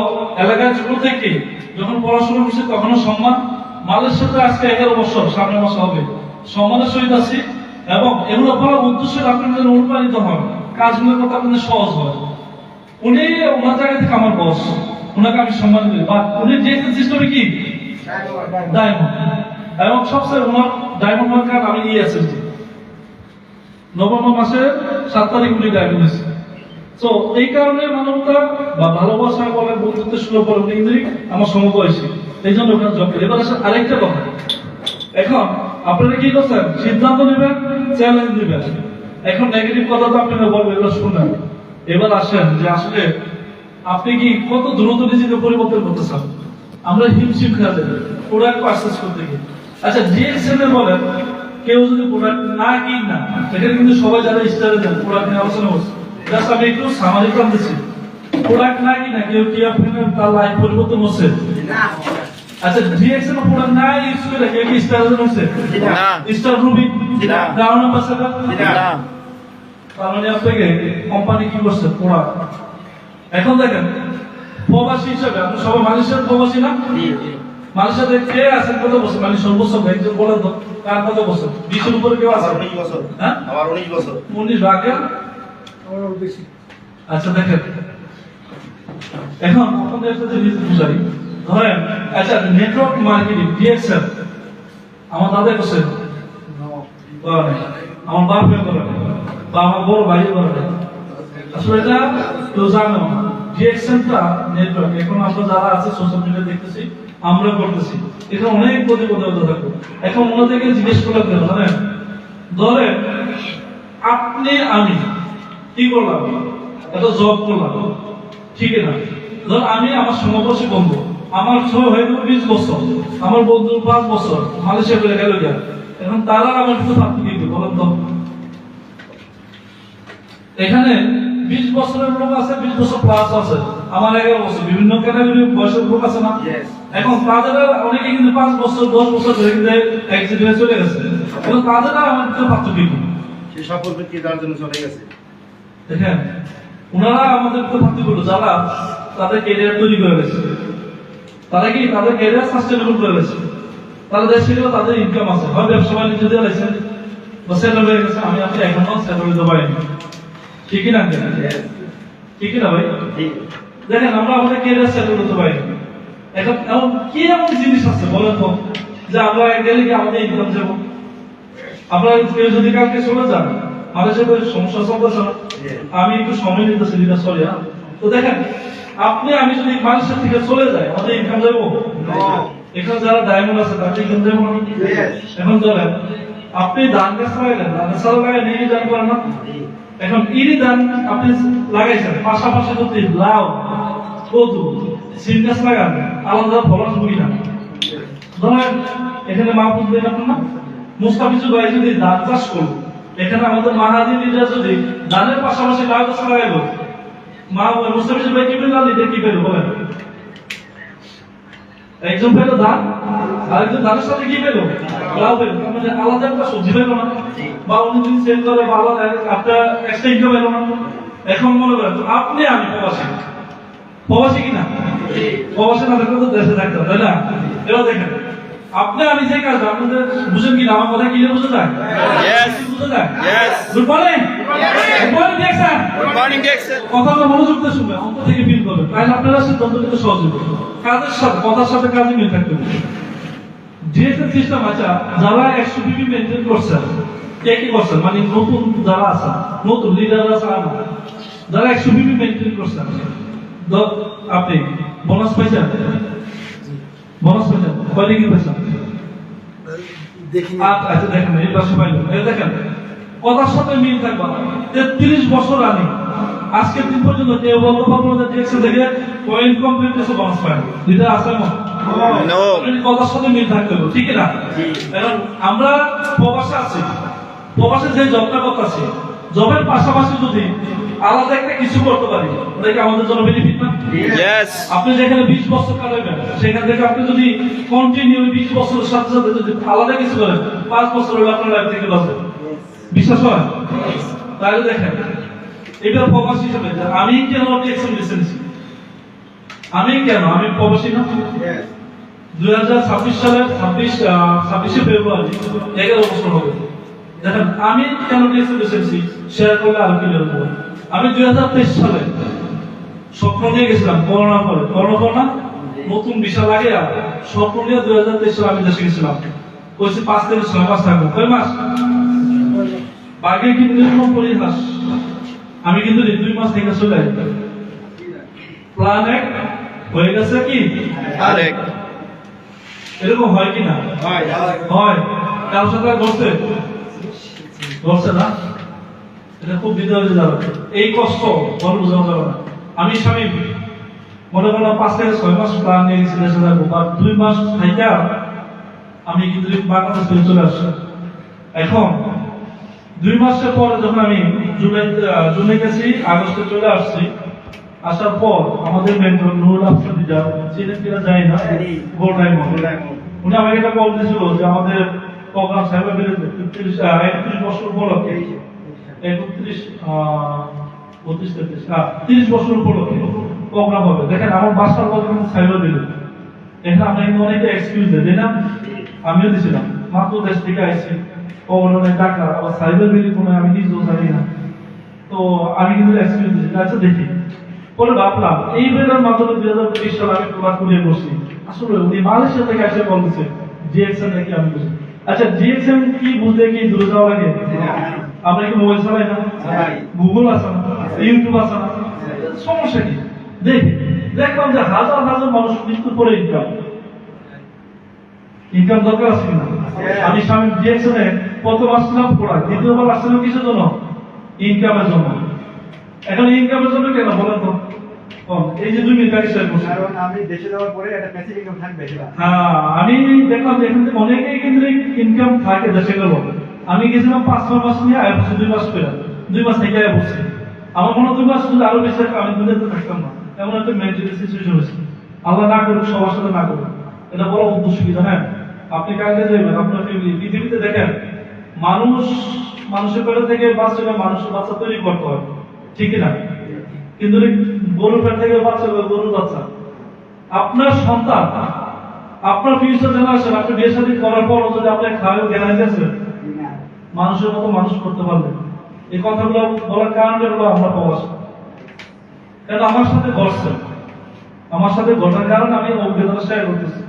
এলাকায় ছোট থেকে যখন পড়াশোনা করছে তখনও সম্মান, মালয়েশিয়াতে আজকে 11 বছর, সামনের মাসে হবে, সম্মানের সহিত আছি। এবং এগুলো বলার উদ্দেশ্য আপনাদের অনুপ্রাণিত হন, কাজগুলো করতে আপনাদের সহজ হয়। উনি ওনার জায়গা থেকে আমার বস, ওনাকে আমি সম্মান করি, বা উনি যে সিস্টেমে কি ডায়মন্ড, এবং সবচেয়ে ওনার ডায়মন্ড হওয়ার কারণ আমি ইএসএসডি নভেম্বর মাসে 7 তারিখ উনি ডায়মন্ড হয়েছে। তো এই কারণে মানবতা বা ভালোবাসা বলেন, বন্ধুত্ব সুলভ বলেন, ইংরেজি আমার সমবয়সী, এই জন্য ওখানে জব করি। এবার আসলে আরেকটা কথা, এখন আপনারা কি করছেন, সিদ্ধান্ত নেবেন, চ্যালেঞ্জ নেবেন। এখন নেগেটিভ কথা তো আপনারা বলবেন, এগুলো শুনবেন। এবার আসেন যে আসলে আপনি কি কত দ্রুত নিজেকে পরিবর্তন করতে চান। আমরা হিমশিম খেয়ে দেবে প্রোডাক্ট পারচেস করতে গিয়ে। আচ্ছা জিএসএম বলেন, কেউ যদি প্রোডাক্ট না কিন না, সেখানে কিন্তু সবাই যারা স্টারে দেন প্রোডাক্ট নিয়ে আলোচনা করছে, জাস্ট আমি একটু সামারি প্ল্যান দিচ্ছি। প্রোডাক্ট না কিনা কেউ কি আপনার তার লাইফ পরিবর্তন হচ্ছে? আচ্ছা জিএসএম প্রোডাক্ট না ইউজ করে কেউ কি স্টার হচ্ছে? না। স্টার রুবি না। ডাউন অ্যাম্বাসেডর না। তার মানে আপনাকে কোম্পানি কি করছে প্রোডাক্ট। এখন দেখেন প্রবাসী হিসেবে আপনি সবাই মালয়েশিয়ার প্রবাসী না? মালয়েশিয়াতে কে আছেন কত বছর, মানে সর্বোচ্চ একজন বলেন তো কার কত বছর? 20 এর উপরে কেউ আছে? 19 বছর। হ্যাঁ আমার 19 বছর। 19 রাখেন আমার বেশি। আচ্ছা দেখেন এখন আপনাদের একটা জিনিস বুঝাই, ধরেন আচ্ছা নেটওয়ার্ক মার্কেটিং ডিএক্সএল আমার দাদা করছে, আমার বাপ করে, বা আমার বড় ভাই করে। আসলে এটা কেউ জানে না। ডিএক্সএনটা নেটওয়ার্ক এখন আমরা যারা আছে সোশ্যাল মিডিয়া দেখতেছি, আমরা করতেছি, এটা অনেক প্রতিবদ্ধতা থাকবে। এখন ওনাদেরকে জিজ্ঞেস করলাম কেন জানেন, ধরেন আপনি আমি কি করলাম, একটা জব করলাম, ঠিক না? ধর আমি আমার সমবয়সী বন্ধু, আমার সময় হয়ে গেল 20 বছর, আমার বন্ধুর 5 বছর মালয়েশিয়া করে গেল গিয়া, এখন তারা আমার কিছু ভাবতে কি বলেন তো? এখানে 20 বছরের লোক আছে, 20 বছর প্লাস আছে, আমার 11 বছর, বিভিন্ন ক্যাটাগরি বয়সের লোক আছে না? Yes. এখন তাদের অনেকে কিন্তু 5 বছর 10 বছর ধরে কিন্তু এক্সিডেন্টে চলে গেছে, এখন তাদের আমার কিছু পার্থক্য কি? সেই সফল ব্যক্তি তার জন্য চলে গেছে। দেখেন ওনারা আমাদের তো ভাবতে বললো যারা তাদের ক্যারিয়ার তৈরি করে গেছে, তারা কি তাদের ক্যারিয়ার সাস্টেনেবল করে গেছে, তারা দেশে গেলে তাদের ইনকাম আছে, হয় ব্যবসা বাণিজ্য দিয়ে লাগছে বা সেটেল হয়ে গেছে, আমি আপনি এখনো সেটেল হতে পারিনি, ঠিকই না? ঠিকই না ভাই? দেখেন আমরা আমাদের ক্যারিয়ার সেটেল হতে পারিনি, এখন এমন কি এমন জিনিস আছে বলেন তো যে আমরা গেলে কি আমাদের ইনকাম যাবো? আমরা কেউ যদি কালকে চলে যান, আমাদের সাথে সমস্যা চলতেছে না, আমি একটু সময় নিতেছি যেটা সরি। তো দেখেন আপনি আমি যদি মানুষের থেকে চলে যাই, আমাদের ইনকাম যাবো? এখানে যারা ডায়মন্ড আছে তাদের ইনকাম যাবো না? এখন ধরেন আপনি ধান গাছ লাগাইলেন, ধান গাছ লাগাই নিয়ে দান করেন না? এখন ইরি ধান আপনি লাগাইছেন, পাশাপাশি যদি লাউ, কদু, সিম গাছ লাগান, আলাদা ফলন হবি না। ধরেন এখানে মাহফুজ দেন আপনার না, মুস্তাফিজুর ভাই যদি ধান চাষ করলো, এখানে আমাদের মাহাদিনীরা যদি ধানের পাশাপাশি লাউ গাছ লাগাইলো, মুস্তাফিজুর ভাই কি পেল, লিডার কি পেল বলেন? একজন পেল ধান, আরেকজন ধানের সাথে কি পেল, লাউ পেল, মানে আলাদা একটা সবজি পেল না, বা উনি যদি সেল করে বা আলাদা একটা এক্সট্রা ইনকাম পেল না। এখন মনে করেন আপনি আমি প্রবাসী, প্রবাসী কিনা? প্রবাসী না থাকলে তো দেশে থাকতাম, তাই না? এবার দেখেন আপনি আমি যে কাজ আপনাদের বুঝেন কিনা, আমার কথা ক্লিয়ার বুঝে যায়? Yes. বুঝে যায়? Yes. Good morning. Good morning দেখছেন? Good morning, Jackson. কথাটা মনোযোগ দিয়ে শুনবেন, অন্তর থেকে ফিল করবেন, তাহলে আপনারা সিদ্ধান্ত নিতে সহজ হবে। কাজের সাথে কথার সাথে কাজে মিল থাকতে হবে। ডিএসএল সিস্টেম আচ্ছা যারা 100 বিবি মেইনটেইন করছেন, কে কি করছেন, মানে নতুন যারা আছে, নতুন লিডার আছে আমার, যারা 100 বিবি মেইনটেইন করছেন, আপনি বোনাস পাইছেন? বোনাস পাইছেন? কয়টা কি পাইছেন? দেখিনি। আচ্ছা দেখেন এই পাশে পাইলেন, এই দেখেন কথার সাথে মিল থাকবা। 33 বছর আনি আজকের দিন পর্যন্ত কেউ বলতে পারবো না যে ডিএক্সএল থেকে পয়েন্ট কমপ্লিট কিছু বোনাস পায় না, এটা আছে না? No. কথার সাথে মিল থাকতে হবে, ঠিক না? এখন আমরা প্রবাসে আছি, প্রবাসে যে জবটা করতেছি, জবের পাশাপাশি যদি আলাদা একটা কিছু করতে পারি, ওটা কি আমাদের জন্য বেনিফিট না? Yes. আপনি যেখানে 20 বছর কাটাবেন, সেখান থেকে আপনি যদি কন্টিনিউ 20 বছরের সাথে সাথে যদি আলাদা কিছু করেন, 5 বছর হলে আপনার লাইফ থেকে বাঁচবে, বিশ্বাস হয়? তাহলে দেখেন এটা প্রবাসী হিসেবে যে আমি কেন ডিএক্সএল লিসেন্সি, আমি কেন, আমি প্রবাসী না? 2026 সালের 26শে ফেব্রুয়ারি 11 বছর হবে। দেখেন আমি কেন ডিএক্সএল লিসেন্সি শেয়ার করলে আরো ক্লিয়ার হবে। আমি 2023 সালে স্বপ্ন নিয়ে গেছিলাম, করোনার পরে, করোনার পর না নতুন ভিসা লাগে, আর স্বপ্ন নিয়ে 2023 সালে আমি দেশে গেছিলাম, কইছি 5 থেকে 6 মাস থাকবো, কয় মাস? বাকি কিন্তু এরকম পরিহাস, আমি কিন্তু 2 মাস থেকে চলে আসি, প্ল্যান এক হয়ে গেছে কি Correct. এরকম হয় কি না? হয়। কারোর সাথে ঘটছে? ঘটছে না? এটা খুব বিদ্যা হয়ে যাবে, এই কষ্ট বড় বোঝানো যাবে না। আমি স্বামী মনে করলাম 5 থেকে 6 মাস প্ল্যান নিয়ে গেছি দেশে থাকবো, বা 2 মাস থাইকা আমি কিন্তু বাংলাদেশ ফিরে চলে আসছি। এখন 2 মাসের পরে যখন আমি জুনে গেছি, আগস্টে চলে আসছি, আসার পর আমাদের মেন্টর নুরুল আফসার দিজা চিনেন কিনা জানি না, গোল্ড ডায়মন্ড, উনি আমাকে একটা কল দিয়েছিল যে আমাদের প্রোগ্রাম সাইবার বিলেতে 31 বছর উপলক্ষে 30 বছর উপলক্ষে প্রোগ্রাম হবে। দেখেন আমার বাসার কথা কিন্তু সাইবার বিলে, এখানে আমরা কিন্তু অনেকে এক্সকিউজ দেয় না, আমিও দিছিলাম, মাত্র দেশ থেকে আইছি, অবলনে টাকা, আবার সাইবার বিলে কোনো আমি নিজেও জানি না, তো আমি কিন্তু এক্সকিউজ দিচ্ছি। আচ্ছা দেখি, পরে ভাবলাম এই বেলার মাধ্যমে 2023 সালে আমি প্রকাশ করিয়ে বসছি, আসলে উনি মালয়েশিয়া থেকে এসে কল দিচ্ছে ডিএক্সএম নাকি আমি বুঝি। আচ্ছা ডিএক্সএম কি বুঝতে কি দূরে যাওয়া লাগে? আমরা কি মোবাইল চালাই না? গুগল আছে না? ইউটিউব আছে না? সমস্যা কি? দেখি দেখলাম যে হাজার হাজার মানুষ মৃত্যুর পরে ইনকাম দরকার আছে কিনা? আমি স্বামী ডিএকশনে প্রথম আসছিলাম পড়া, দ্বিতীয়বার আসছিলাম কিসের জন্য? ইনকামের জন্য। এখন ইনকামের জন্য কেন বলেন তো? এই যে 2 মিনিট আগে শেয়ার করছি। কারণ আমি দেশে যাওয়ার পরে একটা প্যাসিভ ইনকাম থাকবে সেটা। হ্যাঁ, আমি দেখলাম যে এখান থেকে অনেকেই কিন্তু ইনকাম থাকে দেশে গেল। আমি গেছিলাম 5-6 মাস নিয়ে আয় বসে 2 মাস করে 2 মাস থেকে আয় বসে। আমার মনে হয় 2 মাস যদি আরো বেশি থাকতো আমি দুনিয়াতে থাকতাম না। এমন একটা মেন্টাল সিচুয়েশন হয়েছে। আল্লাহ না করুক, সবার সাথে না করুক। এটা বড় অসুবিধা। হ্যাঁ, আপনি কাজে যাবেন, আপনার ফ্যামিলি পৃথিবীতে দেখেন মানুষের পেট থেকে বাচ্চা মানুষের বাচ্চা তৈরি করতে হয়, ঠিক না? কিন্তু গরুর পেট থেকে বাচ্চা গরুর বাচ্চা। আপনার সন্তান, আপনার ফিউচার জেনারেশন, আপনি বিয়ে শাদী করার পর যদি আপনি খাওয়া জ্ঞান আছে মানুষের মতো মানুষ করতে পারবেন। এই কথাগুলো বলার কারণটা হলো আমরা প্রবাসী। কেন আমার সাথে ঘটছে, আমার সাথে ঘটার কারণে আমি অভিজ্ঞতা শেয়ার করতেছি।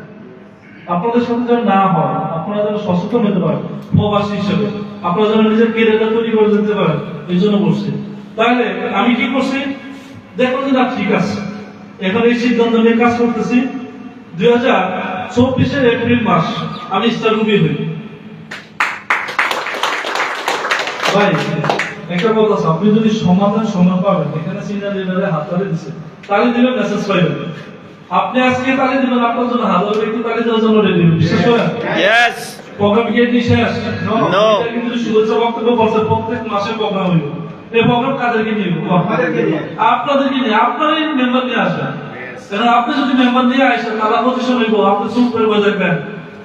আপনাদের সাথে যেন না হয়, আপনারা যেন সচেতন হতে পারেন প্রবাসী হিসেবে, আপনারা যেন নিজের কেরিয়ারটা তৈরি করে যেতে পারেন, এই জন্য বলছি। তাহলে আমি কি করছি, দেখো যে না ঠিক আছে, এখন এই সিদ্ধান্ত নিয়ে কাজ করতেছি। 2024 এপ্রিল মাস আমি স্টার মুভি হই। ভাই একটা কথা আছে, আপনি যদি সমাধান সময় পাবেন, এখানে সিনিয়র লিডারে হাততালি দিচ্ছে, তালি দিবেন, মেসেজ পাইবেন। আপনি আজকে তালি দিবেন, আপনার জন্য হাজার ব্যক্তি তালি দেওয়ার জন্য রেডি। বিশেষ করে Yes. প্রোগ্রাম গিয়ে শেষ No. কিন্তু শুভেচ্ছা বক্তব্য বলছে প্রত্যেক মাসে প্রোগ্রাম হইব। এই প্রোগ্রাম কাদেরকে নিয়ে? আপনাদেরকে নিয়ে। আপনারই মেম্বার নিয়ে আসবেন। কারণ আপনি যদি মেম্বার নিয়ে আসেন, তারা পজিশন হইব, আপনি চুপ করে বসে থাকবেন,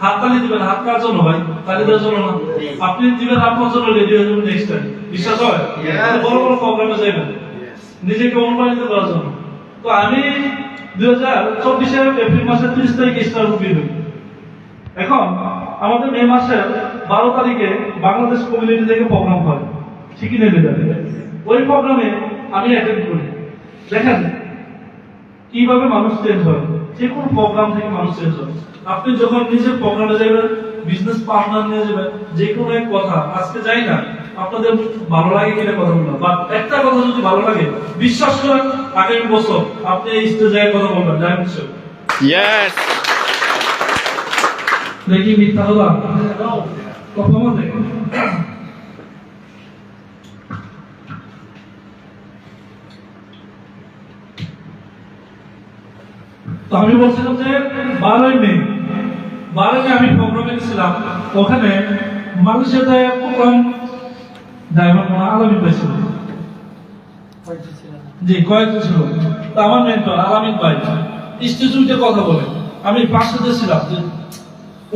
হাত তালি দিবেন। হাত কার জন্য ভাই? তালি দেওয়ার জন্য না। আপনি দিবেন, আপনার জন্য রেডি হয়ে যাবেন নেক্সট টাইম। বিশ্বাস হয়? বড় বড় প্রোগ্রামে যাবেন নিজেকে অনুপ্রাণিত করার জন্য। তো আমি 2024 এপ্রিল মাসের 30 তারিখে স্টার মুভি হই। এখন আমাদের মে মাসের 12 তারিখে বাংলাদেশ কমিউনিটি থেকে প্রোগ্রাম হয়, ঠিকই নেবে যাবে। ওই প্রোগ্রামে আমি অ্যাটেন্ড করি। দেখেন কিভাবে মানুষ চেঞ্জ হয়, যে কোনো প্রোগ্রাম থেকে মানুষ চেঞ্জ হয়। আপনি যখন নিজের প্রোগ্রামে যাবেন, বিজনেস পার্টনার নিয়ে যাবেন, যে কোনো এক কথা আজকে যাই না আপনাদের ভালো লাগে কিনা কথা বললাম, বা একটা কথা যদি ভালো লাগে, বিশ্বাস করেন আগামী বছর আপনি এই স্টেজে কথা বলবেন। যাই বলছেন Yes. দেখি মিথ্যা হলো কথা বলতে। তো আমি বলছিলাম যে 12ই মে আমি প্রোগ্রামে গেছিলাম। ওখানে মালয়েশিয়াতে প্রোগ্রাম ড্রাইভার আলামিন পাইছিল। জি, কয়েকজন ছিল। তো আমার মেন্টর আলামিন ভাই স্টেজে কথা বলে, আমি পাশে ছিলাম যে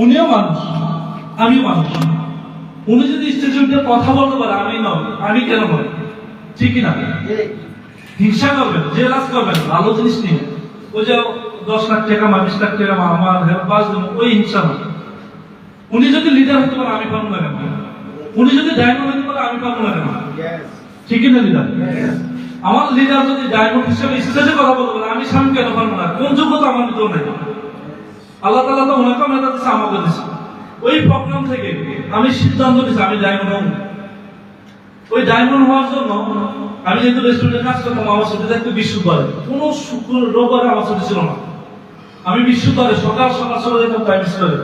উনিও মানুষ, আমি মানুষ। উনি যদি স্টেজে কথা বলতে পারে, আমি নয়, আমি কেন নয়? ঠিক না? হিংসা করবেন, জেলাস করবেন ভালো জিনিস নিয়ে। ওই যে 10 লাখ টাকা 20 লাখ টাকা আমার হেল্পার, ওই হিংসা না। উনি যদি লিডার হতে পারে, আমি পারবো না কেন? উনি যদি ডায়মন্ড হতে পারে, আমি পারবো না কেন? ঠিক না লিডার? আমার লিডার যদি ডায়মন্ড হিসেবে স্টেজে কথা বলতে পারে, আমি সামনে কেন পারবো না? কোন যোগ্যতা আমার ভিতর নাই? আল্লাহ তাআলা তো ওনাকে মেধা দিচ্ছে, আমাকে দিচ্ছে। ওই প্রোগ্রাম থেকে আমি সিদ্ধান্ত নিয়েছি আমি ডায়মন্ড হব। ওই ডায়মন্ড হওয়ার জন্য আমি যেহেতু রেস্টুরেন্টে কাজ করতাম, আমার ছুটি থাকতো বৃহস্পতিবারে, কোনো শুক্র রোববারে আমার ছুটি ছিল না। আমি বৃহস্পতিবারে সকাল চলে যেতাম টাইম স্কোয়ারে।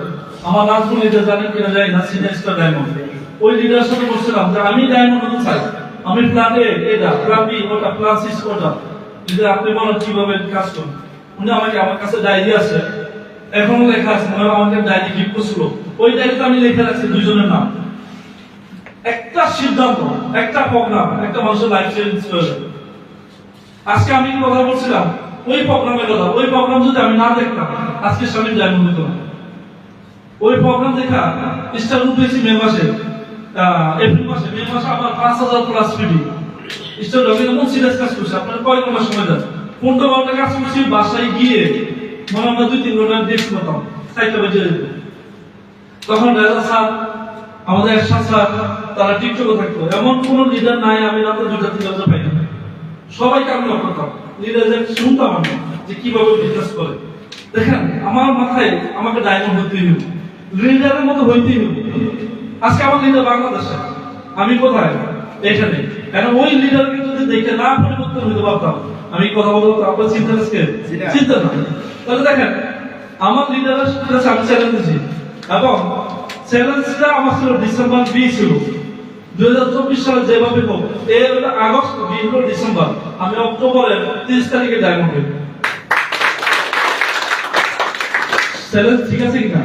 আমার নাজমুল লিডার জানেন কিনা যাই না, সিনিয়র স্টার ডায়মন্ড। ওই লিডারের সাথে বলছিলাম যে আমি ডায়মন্ড হতে চাই, আমি প্ল্যান এ এটা, প্ল্যান বি ওটা, প্ল্যান সি ওটা, যদি আপনি বলেন কিভাবে কাজ করুন। উনি আমার কাছে ডায়েরি আছে, এখনো লেখা আছে, আমাকে ডায়েরি গিফট করছিল। ওই ডায়েরিতে আমি লিখে রাখছি 2 জনের নাম। একটা সিদ্ধান্ত, একটা প্রোগ্রাম, একটা মানুষের লাইফ চেঞ্জ করে দেবে। আজকে আমি কথা বলছিলাম ওই প্রোগ্রামের কথা। ওই প্রোগ্রাম যদি আমি না দেখতাম, আজকে স্বামী ডায়মন্ড হতো না। ওই প্রোগ্রাম দেখা স্টার গ্রুপ হয়েছি মে মাসে, এপ্রিল মাসে। মে মাসে আমার 5000 প্লাস ফিডি স্টার গ্রুপে এমন সিরিয়াস কাজ করছে। আপনার কয় ঘন্টা সময় দেন? 15-12 কাজ করছি। বাসায় গিয়ে মানে আমরা 2-3 ঘন্টা দেখতে পেতাম, 4টা বেজে যেত। তখন রেজা স্যার, আমাদের একসাথে স্যার, তারা টিকটকে থাকতো। এমন কোন লিডার নাই আমি রাতে 2-3 বাজে পাই না। সবাইকে আমি লক্ষ্য করতাম, লিডারদের শুনতাম আমি যে কিভাবে বিজনেস করে। দেখেন আমার মাথায় আমাকে ডায়মন্ড হইতেই হবে, লিডারের মতো হইতেই হবে। আজকে আমার লিডার বাংলাদেশে, আমি কোথায়? এখানে। কারণ ওই লিডারকে যদি দেখে না পরিবর্তন হইতে পারতাম, আমি কথা বলবো তো আপনার চিন্তা আজকে চিন্তা না। তাহলে দেখেন আমার লিডারের কাছে আমি চ্যালেঞ্জ দিচ্ছি এবং চ্যালেঞ্জটা আমার ছিল ডিসেম্বর 20 ছিল 2024 সালে যেভাবে হোক এই হলো আগস্ট 20 হলো ডিসেম্বর আমি অক্টোবরের 30 তারিখে ডায়মন্ড হই। চ্যালেঞ্জ ঠিক আছে কিনা?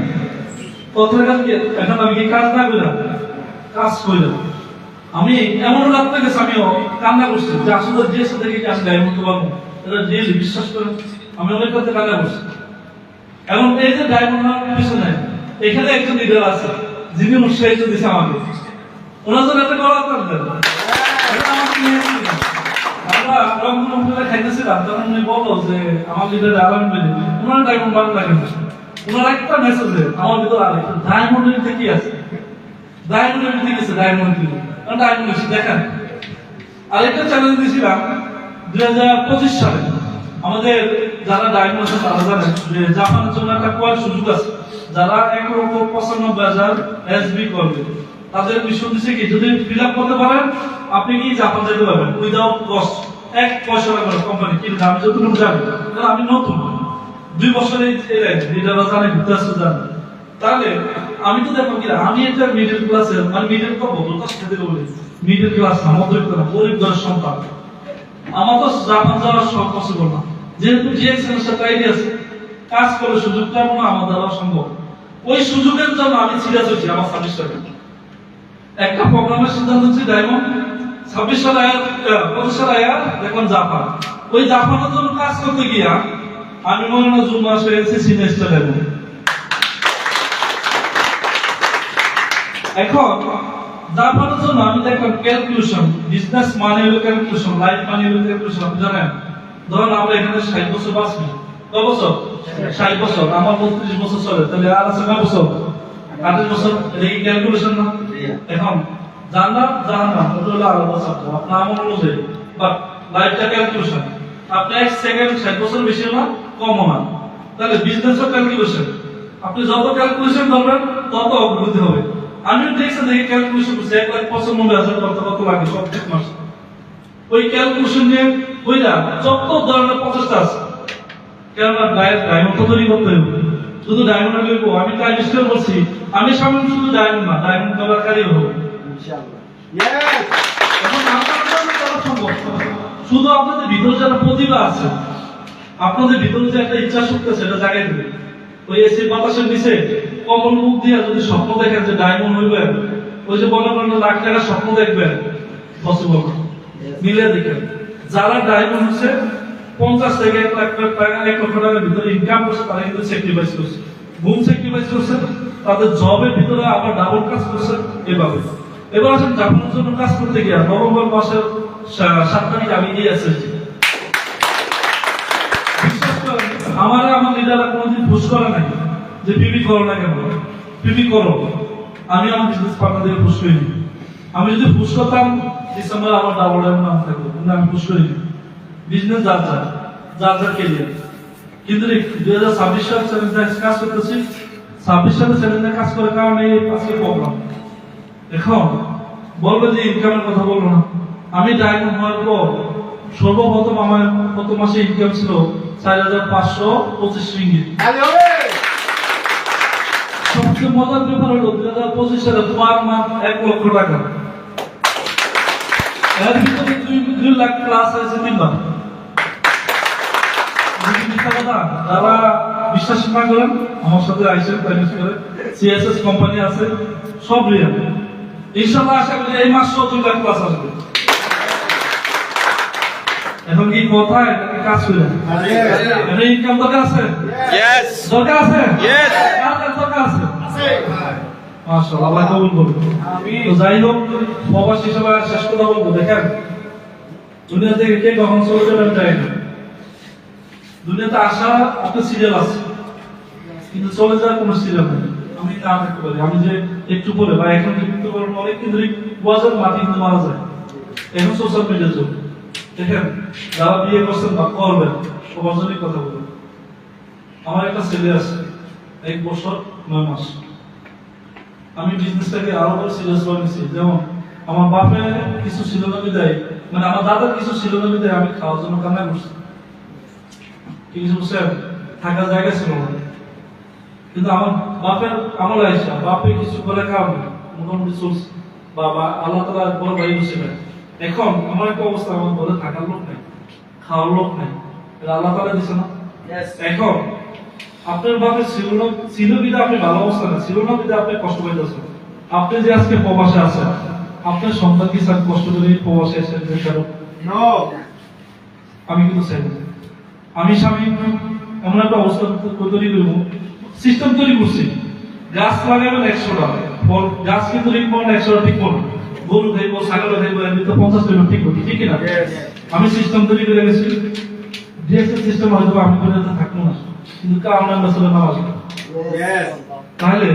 কথার কাজ কি এখন আমি কি কাজ না করলাম? কাজ করলাম। আমি এমন লাগতে গেছে আমিও কান্না করছি যে আসলে যে সাথে কি আমি ডায়মন্ড পাবো এটা রিয়েলি বিশ্বাস করেন আমি অনেক কথা কান্না করছি। এখন এই যে ডায়মন্ড হওয়ার পিছনে এখানে একজন লিডার আছে যিনি উৎসাহিত দিচ্ছে আমাকে, ওনার জন্য একটা গলা করতেন আমরা রংপুরে খাইতেছিলাম তখন উনি বললো যে আমার লিডার আলাম বলে ওনার ডায়মন্ড ভালো লাগে না। ওনার একটা মেসেজে আমার ভিতরে আর একটা ডায়মন্ডের ভিতরে কি আছে, ডায়মন্ডের ভিতরে কি আছে, ডায়মন্ড কি ডায়মন্ড এসে দেখেন। আরেকটা চ্যালেঞ্জ দিয়েছিলাম 2025 সালে আমাদের যারা ডায়মন্ড আছে তারা জানেন যে জাপানের জন্য একটা কোয়ার সুযোগ আছে, যারা 1,95,000 এসবি করবে তাদের মিশন দিচ্ছে কি যদি ফিল আপ করতে পারেন আপনি কি জাপান যেতে পারবেন উইদাউট কস্ট, 1 পয়সা লাগবে কোম্পানি। কিন্তু আমি যতটুকু জানি কারণ আমি নতুন 2 বছরে লিডাররা জানে ঘুরতে আসতে জানে, তাহলে আমি তো দেখো কি আমি একটা মিডল ক্লাসের মানে মিডল করবো তো সাথে বলি মিডল ক্লাস না মধ্যবিত্ত না গরিব ঘরের সন্তান, আমার তো জাপান যাওয়ার সব পসিবল না। যেহেতু জিএক্সএর সাথে আইডিয়া আছে কাজ করে সুযোগটা মনে আমার দ্বারা সম্ভব, ওই সুযোগের জন্য আমি সিরিয়াস হচ্ছি। আমার 26 সালে একটা প্রোগ্রামের সিদ্ধান্ত হচ্ছে ডায়মন্ড, 26 সালে 25 সালে দেখলাম জাপান, ওই জাপানের জন্য কাজ করতে গিয়া আমি মনে হয় জুন মাসে এসেছি নেক্সট লেভেল। এখন জাপানের জন্য আমি দেখলাম ক্যালকুলেশন, বিজনেস মানি হলো ক্যালকুলেশন, লাইফ মানি হলো ক্যালকুলেশন। আপনি জানেন ধরুন আমরা এখানে 60 বছর বাঁচবি, কত বছর? 60 বছর। আমার 32 বছর চলে, তাহলে আর আছে কয় বছর? 28 বছর। এটা কি ক্যালকুলেশন না? এখন জান্নাত জাহান্নাম ওটা হলো আলাদা সাবজেক্ট আপনার আমল অনুযায়ী, বাট লাইফটা ক্যালকুলেশন। আপনি 1 সেকেন্ড 60 বছর বেশি না কম না, তাহলে বিজনেসও ক্যালকুলেশন। আপনি যত ক্যালকুলেশন করবেন তত অগ্রগতি হবে। আমি দেখছেন দেখি ক্যালকুলেশন করছি 1,95,000 কত লাগে প্রত্যেক মাসে। ওই ক্যালকুলেশন নিয়ে কইরা যত ধরনের প্রচেষ্টা আছে, কেননা ডায়মন্ড তো তৈরি করতে হবে, শুধু ডায়মন্ড হইব আমি টাইম স্কেল বলছি, আমি সামনে শুধু ডায়মন্ড না ডায়মন্ড কলাকারী হব ইনশাআল্লাহ। এখন আপনাদের জন্য করা সম্ভব, শুধু আপনাদের ভিতরে যারা প্রতিভা আছে, আপনাদের ভিতরে যে একটা ইচ্ছা শক্তি আছে সেটা জাগাই দেবে। ওই এসি বাতাসের নিচে কমল মুখ দিয়ে যদি স্বপ্ন দেখেন যে ডায়মন্ড হইবেন, ওই যে বলেন লাখ টাকার স্বপ্ন দেখবেন, পসিবল মিলে দেখেন। যারা ডায়মন্ড হচ্ছে 50 থেকে 1 লাখ টাকা 1 লক্ষ টাকার ভিতরে ইনকাম করছে তারা কিন্তু স্যাক্রিফাইস করছে, ঘুম স্যাক্রিফাইস করছে, তাদের জবের ভিতরে আবার ডাবল কাজ করছে এভাবে। এবার আসেন জাপানের জন্য কাজ করতে গিয়ে নভেম্বর মাসের 7 তারিখ আমি এই এসেছি। আমার লিডাররা কোনোদিন ঘুষ করে নাই যে পিপি করো না কেন, পিপি করো। আমি আমার বিজনেস পার্টনার থেকে ঘুষ করিনি। আমি যদি ঘুষ করতাম ডিসেম্বর আমার ডাবল ডায়মন্ড নাম থাকতো, কিন্তু আমি ঘুষ করিনি। বিজনেস যার কেরিয়ার। কিন্তু 2026 সালে চ্যালেঞ্জে কাজ করতেছি, 26 সালে চ্যালেঞ্জে কাজ করার কারণে আজকে প্রবলেম। এখন বলবো যে ইনকামের কথা বলবো না, আমি ডায়মন্ড হওয়ার পর সর্বপ্রথম আমার গত মাসে ইনকাম ছিল 4,525 রিঙ্গিত। সবচেয়ে মজার ব্যাপার হলো 2025 সালে তোমার মান 1 লক্ষ টাকা, এর ভিতরে 2 লাখ প্লাস আছে 3 বার। যারা বিশ্বাস না করেন আমার সাথে আইসেন করে সিএসএস কোম্পানি আছে সব রিয়েল। ইনশাআল্লাহ আশা করি এই মাসে 2 লাখ প্লাস আসবে। এখন কি কোথায় কাজ করে এটা ইনকাম দরকার আছে? Yes. দরকার আছে? Yes. কার দরকার আছে? মাশাআল্লাহ আল্লাহ কবুল করুন। তো যাই হোক প্রবাসী হিসেবে শেষ কথা বলবো, দেখেন দুনিয়া থেকে কে কখন চলে যাবেন যায় না। দুনিয়াতে আসা একটা সিরিয়াল আছে, কিন্তু চলে যাওয়ার কোনো সিরিয়াল নেই। আমি না থাকতে পারি, আমি যে একটু পরে বা এখন কিন্তু অনেক কিন্তু বাজার মাটি কিন্তু মারা যায়। এখন সোশ্যাল মিডিয়া যুগ, দেখেন যারা বিয়ে করছেন বা করবেন সবার জন্যই কথা বলবেন। আমার একটা ছেলে আছে 1 বছর 9 মাস। আমি বিজনেসটাকে আরো সিরিয়াস করে নিয়েছি, যেমন আমার বাপের কিছু ছিল না বিদায়, মানে আমার দাদার কিছু ছিল না বিদায় আমি খাওয়ার জন্য কান্না করছি। কি কিছু বুঝছেন? থাকার জায়গা ছিল না। কিন্তু আমার বাপের আমলে আইসা বাপে কিছু করে খাওয়াবে মোটামুটি চলছে, বাবা আল্লাহ তালা বড় ভাই বসে। এখন আমার একটা অবস্থা, আমার বলে থাকার লোক নেই, খাওয়ার লোক নেই, এটা আল্লাহ তালা দিছে না। এখন আপনার বাপের ছিল বিধা আপনি ভালো অবস্থা না, ছিল না বিধা আপনি কষ্ট পাইতেছেন। আপনি যে আজকে প্রবাসে আছেন, আপনার সন্তান কি স্যার কষ্ট করে প্রবাসে এসে নো, আমি কিন্তু চাই না। আমি স্বামী এমন একটা অবস্থা তৈরি করবো, সিস্টেম তৈরি করছি, গাছ লাগাবেন 100টা, ফল গাছ কিন্তু লিখবো না 100টা ঠিক করবো, গরু খাইবো ছাগল খাইবো এমনি তো 50 টা ঠিক করবো, ঠিক কিনা? আমি সিস্টেম তৈরি করে গেছি। ডিএসএল সিস্টেম হয়তো আমি করে থাকবো না, কিন্তু কারণ বছরের নাম আসবে। তাহলে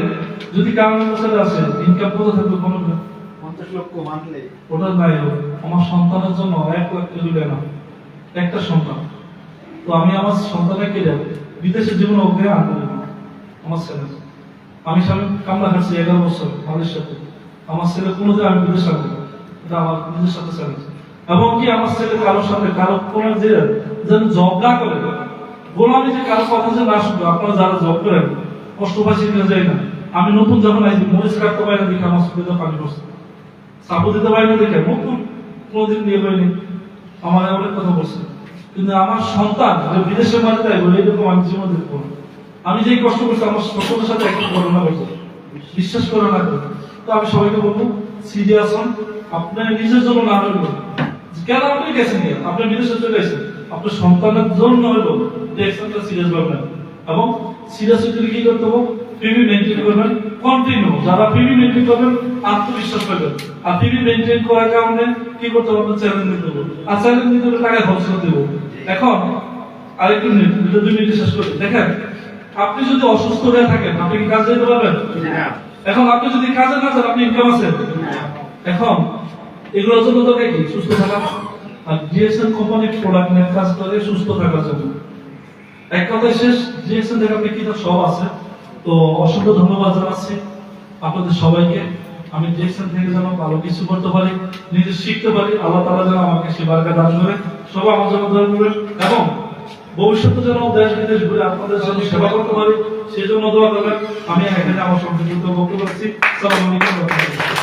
যদি কারণ বছরে আসে ইনকাম কত থাকবে? 50 লক্ষ মান্থলি। ওটা নাই, আমার সন্তানের জন্য 1 লাখ টাকা দেয় না, একটা সন্তান। তো আমি আমার সন্তানকে দেব বিদেশের জীবনে ওকে আনতে দেবো না। আমার ছেলে, আমি স্বামী কামলা খাচ্ছি 11 বছর আমাদের সাথে, আমার ছেলে কোনোদিন আমি বিদেশে আনবো না, এটা আমার নিজের সাথে চ্যালেঞ্জ। এবং কি আমার ছেলে কারোর সাথে কারো কোনো যে যেন জব না করে, গোলামি যে কারো কথা যে না শুনবে। আপনারা যারা জব করেন কষ্ট পাচ্ছি যায় না। আমি নতুন যখন আইছি মরিচ কাটতে পারি না দেখে আমার সুবিধা পানি করছে, সাপো দিতে পারি না দেখে নতুন কোনোদিন নিয়ে পাইনি, আমার অনেক কথা বলছে। কিন্তু আমার সন্তান যে বিদেশে মারে তাই বলে এরকম আমি জীবন দেখবো না। আমি যেই কষ্ট করছি আমার সকলের সাথে একটু করোনা হয়েছে, বিশ্বাস করে না করে। তো আমি সবাইকে বলবো সিরিয়াস হন, আপনার নিজের জন্য না হইল। কেন আপনি গেছেন, আপনি বিদেশে চলে গেছেন, আপনার সন্তানের জন্য হইল টেকসনটা সিরিয়াস ভাববেন। এবং সিরিয়াস হলে কি করতে হবে? পিভি মেনটেন করবেন কন্টিনিউ। যারা পিভি মেনটেন করবেন আত্মবিশ্বাস করবেন, আর পিভি মেনটেন করার কারণে কি করতে হবে? চ্যালেঞ্জ নিতে হবে, আর চ্যালেঞ্জ নিতে হলে টাকা খরচ করতে হবে। এখন আরেকটু মিনিট, 2 মিনিট শেষ করি। দেখেন, আপনি যদি অসুস্থ হয়ে থাকেন আপনি কি কাজে যেতে পারবেন? এখন আপনি যদি কাজে না যান আপনি ইনকাম আছে? এখন এগুলোর জন্য তো কি সুস্থ থাকা, আর ডিএসএল কোম্পানি প্রোডাক্ট নিয়ে কাজ করে সুস্থ থাকার জন্য। এক কথায় শেষ, ডিএসএল থেকে আপনি কি সব আছে। তো অসংখ্য ধন্যবাদ জানাচ্ছি আপনাদের সবাইকে। আমি ডিএসএল থেকে যেন ভালো কিছু করতে পারি, নিজে শিখতে পারি, আল্লাহ তাআলা যেন আমাকে সে বারকা দান করে, সবাই আমার জন্য দোয়া করবেন, এবং ভবিষ্যতে যেন দেশ বিদেশ ঘুরে আপনাদের জন্য সেবা করতে পারি সেই জন্য দোয়া করবেন। আমি এখানে আমার সংক্ষিপ্ত বক্তব্য রাখছি। আসসালামু আলাইকুম।